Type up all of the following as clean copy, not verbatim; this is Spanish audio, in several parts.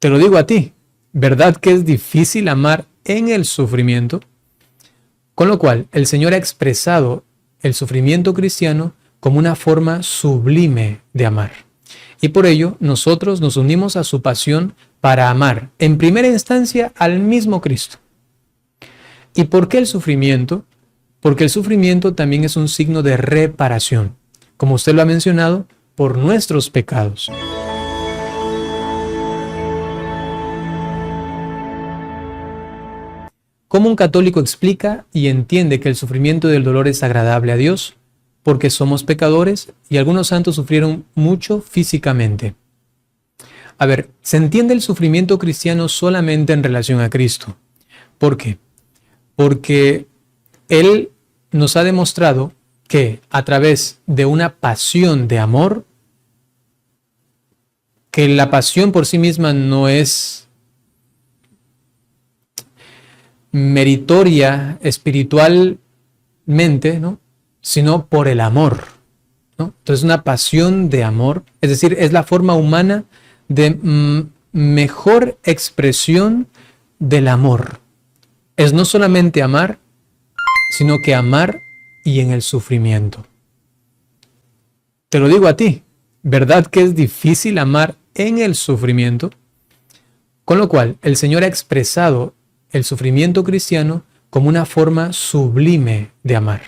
Te lo digo a ti, ¿verdad que es difícil amar en el sufrimiento? Con lo cual, el Señor ha expresado el sufrimiento cristiano como una forma sublime de amar. Y por ello, nosotros nos unimos a su pasión para amar, en primera instancia, al mismo Cristo. ¿Y por qué el sufrimiento? Porque el sufrimiento también es un signo de reparación, como usted lo ha mencionado, por nuestros pecados. ¿Cómo un católico explica y entiende que el sufrimiento del dolor es agradable a Dios? Porque somos pecadores y algunos santos sufrieron mucho físicamente. A ver, se entiende el sufrimiento cristiano solamente en relación a Cristo. ¿Por qué? Porque Él nos ha demostrado que a través de una pasión de amor, que la pasión por sí misma no es meritoria espiritualmente, ¿no?, sino por el amor, ¿no? Entonces, una pasión de amor, es decir, es la forma humana de mejor expresión del amor. Es no solamente amar, sino que amar y en el sufrimiento. Te lo digo a ti, ¿verdad que es difícil amar en el sufrimiento? Con lo cual, el Señor ha expresado el sufrimiento cristiano como una forma sublime de amar.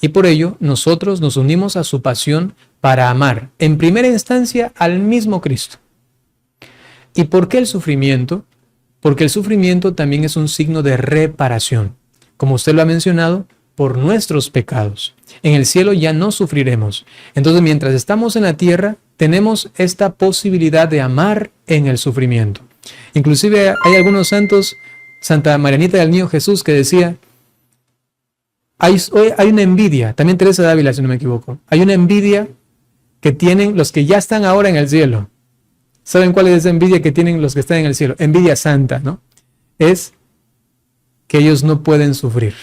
Y por ello, nosotros nos unimos a su pasión para amar, en primera instancia, al mismo Cristo. ¿Y por qué el sufrimiento? Porque el sufrimiento también es un signo de reparación, como usted lo ha mencionado, por nuestros pecados. En el cielo ya no sufriremos. Entonces, mientras estamos en la tierra, tenemos esta posibilidad de amar en el sufrimiento. Inclusive hay algunos santos, Santa Marianita del Niño Jesús, que decía, hay una envidia, también Teresa de Ávila, si no me equivoco, hay una envidia que tienen los que ya están ahora en el cielo. ¿Saben cuál es esa envidia que tienen los que están en el cielo? Envidia santa, ¿no? Es que ellos no pueden sufrir.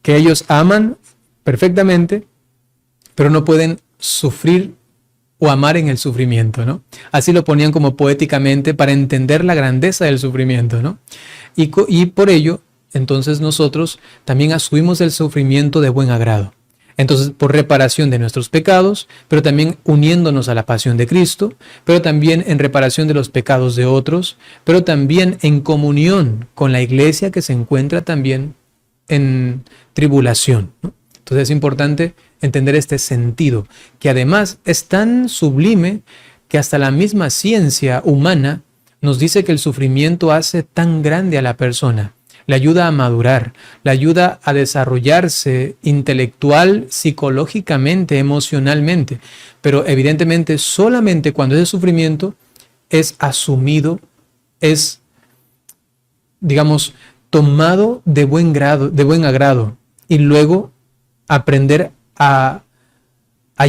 Que ellos aman perfectamente, pero no pueden sufrir o amar en el sufrimiento, ¿no? Así lo ponían como poéticamente para entender la grandeza del sufrimiento, ¿no? Y por ello, entonces nosotros también asumimos el sufrimiento de buen agrado. Entonces, por reparación de nuestros pecados, pero también uniéndonos a la pasión de Cristo, pero también en reparación de los pecados de otros, pero también en comunión con la iglesia que se encuentra también en tribulación, ¿no? Entonces es importante entender este sentido, que además es tan sublime que hasta la misma ciencia humana nos dice que el sufrimiento hace tan grande a la persona. Le ayuda a madurar, le ayuda a desarrollarse intelectual, psicológicamente, emocionalmente. Pero evidentemente solamente cuando ese sufrimiento es asumido, es, digamos, tomado de buen grado, de buen agrado, y luego aprender a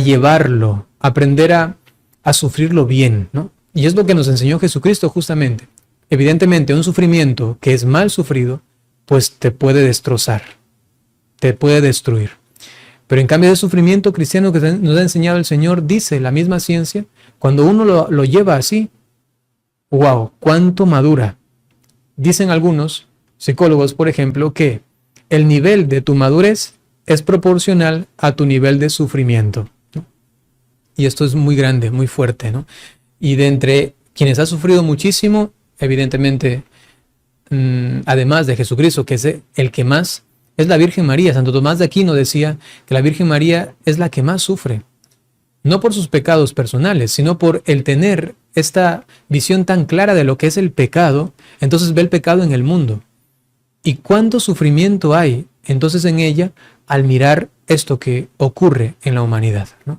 llevarlo, aprender a sufrirlo bien, ¿no? Y es lo que nos enseñó Jesucristo justamente. Evidentemente, un sufrimiento que es mal sufrido, pues te puede destrozar, te puede destruir. Pero en cambio, el sufrimiento cristiano que nos ha enseñado el Señor, dice la misma ciencia, cuando uno lo lleva así, ¡wow!, cuánto madura. Dicen algunos psicólogos, por ejemplo, que el nivel de tu madurez es proporcional a tu nivel de sufrimiento, ¿no? Y esto es muy grande, muy fuerte, ¿no? Y de entre quienes han sufrido muchísimo, evidentemente, además de Jesucristo, que es el que más, es la Virgen María. Santo Tomás de Aquino decía que la Virgen María es la que más sufre, no por sus pecados personales, sino por el tener esta visión tan clara de lo que es el pecado. Entonces ve el pecado en el mundo. ¿Y cuánto sufrimiento hay entonces en ella al mirar esto que ocurre en la humanidad, ¿no?